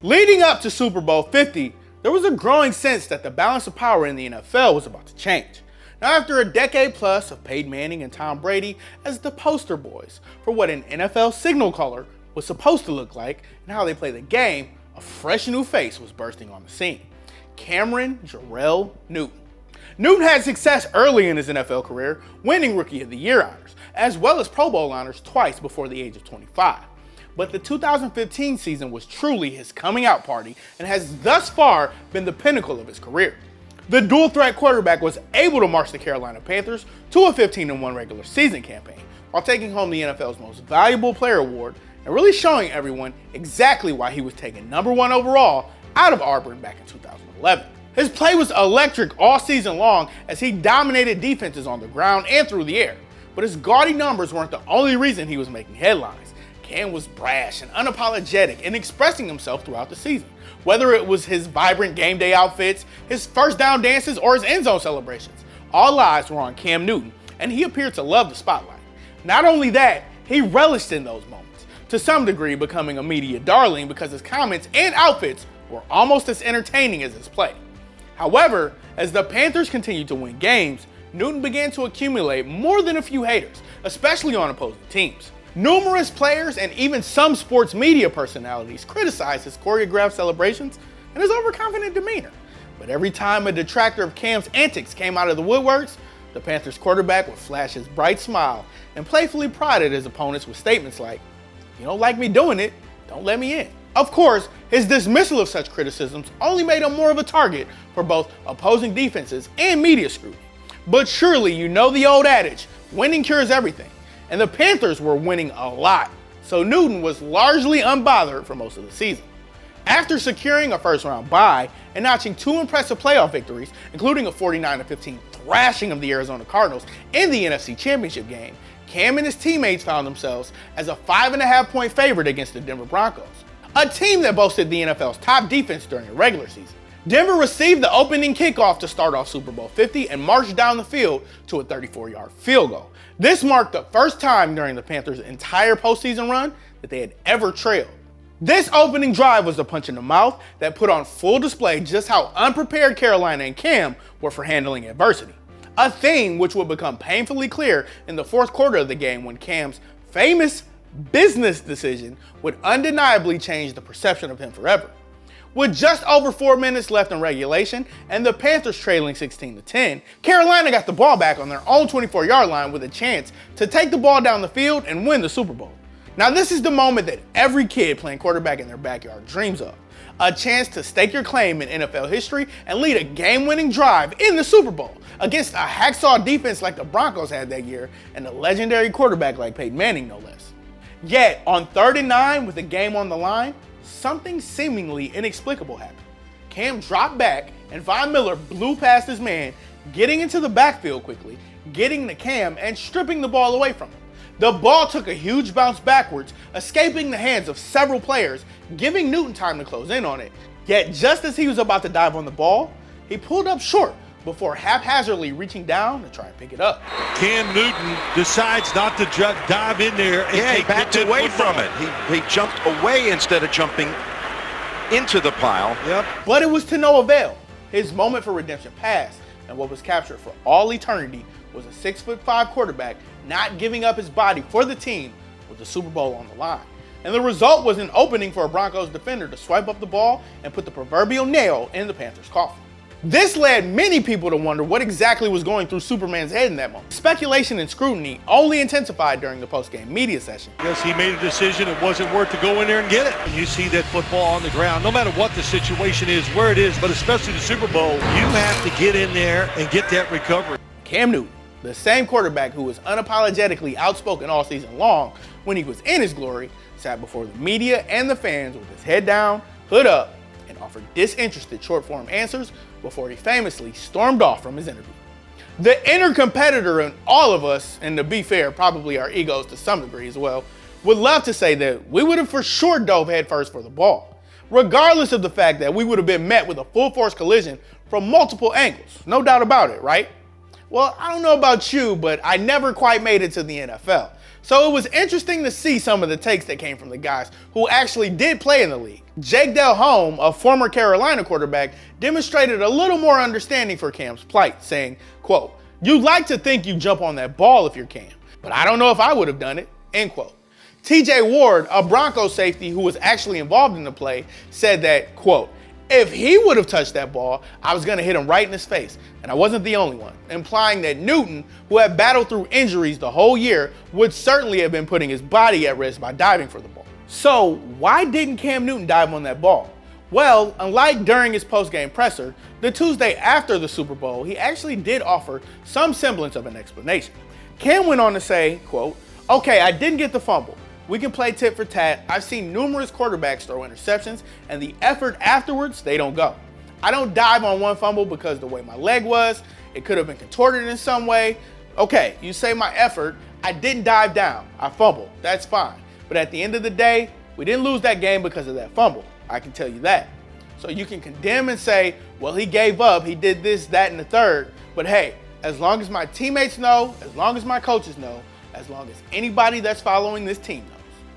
Leading up to Super Bowl 50, there was a growing sense that the balance of power in the NFL was about to change. Now, after a decade plus of Peyton Manning and Tom Brady as the poster boys for what an NFL signal caller was supposed to look like and how they play the game, a fresh new face was bursting on the scene. Cameron Jarrell Newton. Newton had success early in his NFL career, winning Rookie of the Year honors, as well as Pro Bowl honors twice before the age of 25. But the 2015 season was truly his coming out party and has thus far been the pinnacle of his career. The dual threat quarterback was able to march the Carolina Panthers to a 15-1 regular season campaign, while taking home the NFL's Most Valuable Player award and really showing everyone exactly why he was taken #1 overall out of Auburn back in 2011. His play was electric all season long as he dominated defenses on the ground and through the air. But his gaudy numbers weren't the only reason he was making headlines. Cam was brash and unapologetic in expressing himself throughout the season. Whether it was his vibrant game day outfits, his first down dances, or his end zone celebrations, all eyes were on Cam Newton, and he appeared to love the spotlight. Not only that, he relished in those moments, to some degree becoming a media darling because his comments and outfits were almost as entertaining as his play. However, as the Panthers continued to win games, Newton began to accumulate more than a few haters, especially on opposing teams. Numerous players and even some sports media personalities criticized his choreographed celebrations and his overconfident demeanor. But every time a detractor of Cam's antics came out of the woodworks, the Panthers quarterback would flash his bright smile and playfully prodded his opponents with statements like, "You don't like me doing it, don't let me in." Of course, his dismissal of such criticisms only made him more of a target for both opposing defenses and media scrutiny. But surely you know the old adage, winning cures everything. And the Panthers were winning a lot, so Newton was largely unbothered for most of the season. After securing a first-round bye and notching 2 impressive playoff victories, including a 49-15 thrashing of the Arizona Cardinals in the NFC Championship game, Cam and his teammates found themselves as a 5.5-point favorite against the Denver Broncos, a team that boasted the NFL's top defense during the regular season. Denver received the opening kickoff to start off Super Bowl 50 and marched down the field to a 34-yard field goal. This marked the first time during the Panthers' entire postseason run that they had ever trailed. This opening drive was a punch in the mouth that put on full display just how unprepared Carolina and Cam were for handling adversity. A theme which would become painfully clear in the fourth quarter of the game when Cam's famous business decision would undeniably change the perception of him forever. With just over 4 minutes left in regulation and the Panthers trailing 16-10, Carolina got the ball back on their own 24-yard line with a chance to take the ball down the field and win the Super Bowl. Now, this is the moment that every kid playing quarterback in their backyard dreams of. A chance to stake your claim in NFL history and lead a game-winning drive in the Super Bowl against a hacksaw defense like the Broncos had that year and a legendary quarterback like Peyton Manning, no less. Yet, on 3rd and 9 with the game on the line, something seemingly inexplicable happened. Cam dropped back and Von Miller blew past his man, getting into the backfield quickly, getting to Cam and stripping the ball away from him. The ball took a huge bounce backwards, escaping the hands of several players, giving Newton time to close in on it. Yet just as he was about to dive on the ball, he pulled up short before haphazardly reaching down to try and pick it up. Cam Newton decides not to dive in there and he backed away from it. He jumped away instead of jumping into the pile. Yep. But it was to no avail. His moment for redemption passed, and what was captured for all eternity was a 6'5" quarterback not giving up his body for the team with the Super Bowl on the line. And the result was an opening for a Broncos defender to swipe up the ball and put the proverbial nail in the Panthers' coffin. This led many people to wonder what exactly was going through Superman's head in that moment. Speculation and scrutiny only intensified during the post-game media session. Yes, he made a decision it wasn't worth to go in there and get it. And you see that football on the ground, no matter what the situation is, where it is, but especially the Super Bowl, you have to get in there and get that recovery. Cam Newton, the same quarterback who was unapologetically outspoken all season long when he was in his glory, sat before the media and the fans with his head down, hood up, and offered disinterested short-form answers before he famously stormed off from his interview. The inner competitor in all of us, and to be fair, probably our egos to some degree as well, would love to say that we would have for sure dove headfirst for the ball, regardless of the fact that we would have been met with a full-force collision from multiple angles. No doubt about it, right? Well, I don't know about you, but I never quite made it to the NFL. So it was interesting to see some of the takes that came from the guys who actually did play in the league. Jake Delhomme, a former Carolina quarterback, demonstrated a little more understanding for Cam's plight, saying, quote, "You'd like to think you jump on that ball if you're Cam, but I don't know if I would have done it," end quote. TJ Ward, a Broncos safety who was actually involved in the play, said that, quote, "If he would have touched that ball, I was going to hit him right in his face, and I wasn't the only one," implying that Newton, who had battled through injuries the whole year, would certainly have been putting his body at risk by diving for the ball. So why didn't Cam Newton dive on that ball? Well, unlike during his post-game presser, the Tuesday after the Super Bowl, he actually did offer some semblance of an explanation. Cam went on to say, quote, "Okay, I didn't get the fumble. We can play tit for tat. I've seen numerous quarterbacks throw interceptions, and the effort afterwards, they don't go. I don't dive on one fumble because the way my leg was, it could have been contorted in some way. Okay, you say my effort, I didn't dive down, I fumbled, that's fine. But at the end of the day, we didn't lose that game because of that fumble. I can tell you that. So you can condemn and say, well, he gave up, he did this, that, and the third. But hey, as long as my teammates know, as long as my coaches know, as long as anybody that's following this team knows,"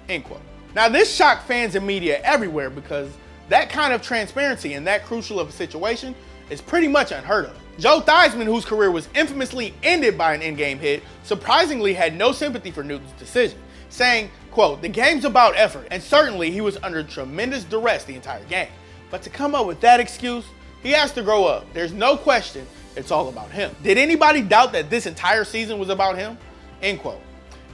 end quote. Now this shocked fans and media everywhere because that kind of transparency in that crucial of a situation is pretty much unheard of. Joe Theismann, whose career was infamously ended by an in-game hit, surprisingly had no sympathy for Newton's decision, saying, quote, "The game's about effort, and certainly he was under tremendous duress the entire game. But to come up with that excuse, he has to grow up. There's no question it's all about him. Did anybody doubt that this entire season was about him?" End quote.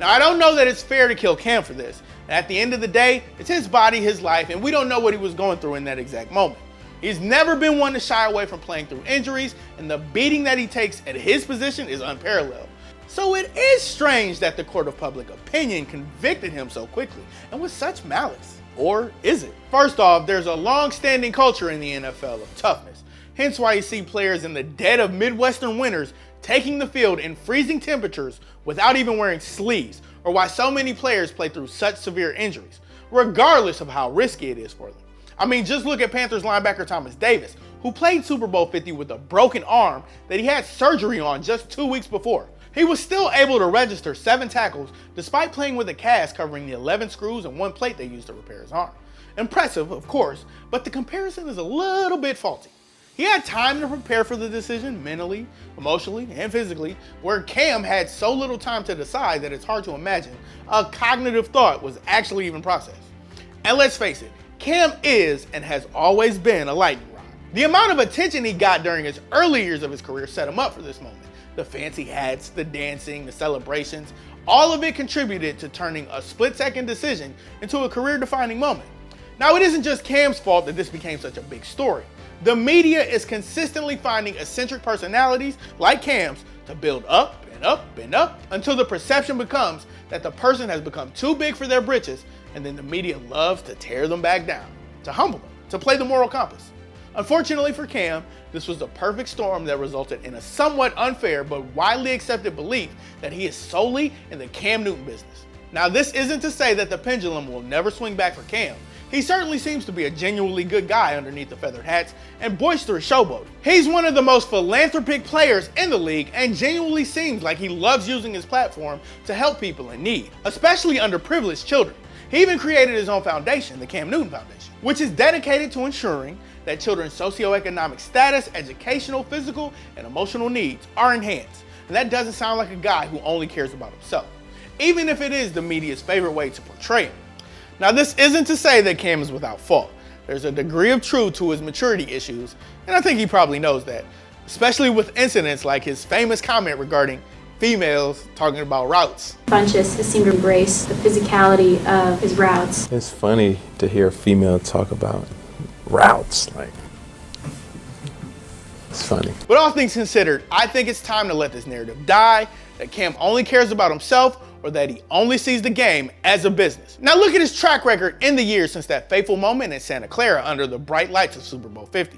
Now, I don't know that it's fair to kill Cam for this. At the end of the day, it's his body, his life, and we don't know what he was going through in that exact moment. He's never been one to shy away from playing through injuries, and the beating that he takes at his position is unparalleled. So it is strange that the court of public opinion convicted him so quickly, and with such malice. Or is it? First off, there's a long-standing culture in the NFL of toughness, hence why you see players in the dead of Midwestern winters taking the field in freezing temperatures without even wearing sleeves, or why so many players play through such severe injuries, regardless of how risky it is for them. I mean, just look at Panthers linebacker Thomas Davis, who played Super Bowl 50 with a broken arm that he had surgery on just 2 weeks before. He was still able to register 7 tackles despite playing with a cast covering the 11 screws and 1 plate they used to repair his arm. Impressive, of course, but the comparison is a little bit faulty. He had time to prepare for the decision mentally, emotionally, and physically, where Cam had so little time to decide that it's hard to imagine a cognitive thought was actually even processed. And let's face it, Cam is and has always been a lightning rod. The amount of attention he got during his early years of his career set him up for this moment. The fancy hats, the dancing, the celebrations, all of it contributed to turning a split-second decision into a career-defining moment. Now, it isn't just Cam's fault that this became such a big story. The media is consistently finding eccentric personalities like Cam's to build up and up and up until the perception becomes that the person has become too big for their britches, and then the media loves to tear them back down, to humble them, to play the moral compass. Unfortunately for Cam, this was the perfect storm that resulted in a somewhat unfair but widely accepted belief that he is solely in the Cam Newton business. Now, this isn't to say that the pendulum will never swing back for Cam. He certainly seems to be a genuinely good guy underneath the feathered hats and boisterous showboating. He's one of the most philanthropic players in the league and genuinely seems like he loves using his platform to help people in need, especially underprivileged children. He even created his own foundation, the Cam Newton Foundation, which is dedicated to ensuring that children's socioeconomic status, educational, physical, and emotional needs are enhanced. And that doesn't sound like a guy who only cares about himself, even if it is the media's favorite way to portray him. Now, this isn't to say that Cam is without fault. There's a degree of truth to his maturity issues, and I think he probably knows that, especially with incidents like his famous comment regarding females talking about routes. Funchess has seemed to embrace the physicality of his routes. It's funny to hear a female talk about routes, like, it's funny. But all things considered, I think it's time to let this narrative die, that Cam only cares about himself, or that he only sees the game as a business. Now look at his track record in the years since that fateful moment in Santa Clara under the bright lights of Super Bowl 50.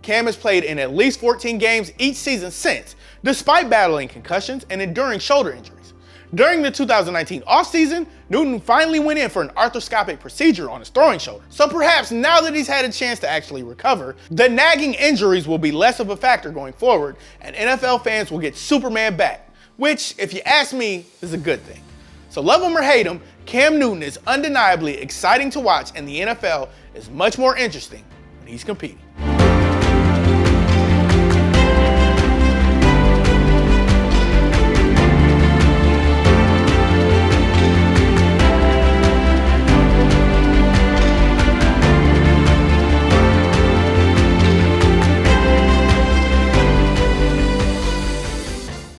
Cam has played in at least 14 games each season since, despite battling concussions and enduring shoulder injuries. During the 2019 offseason, Newton finally went in for an arthroscopic procedure on his throwing shoulder. So perhaps now that he's had a chance to actually recover, the nagging injuries will be less of a factor going forward, and NFL fans will get Superman back, which, if you ask me, is a good thing. So love him or hate him, Cam Newton is undeniably exciting to watch, and the NFL is much more interesting when he's competing.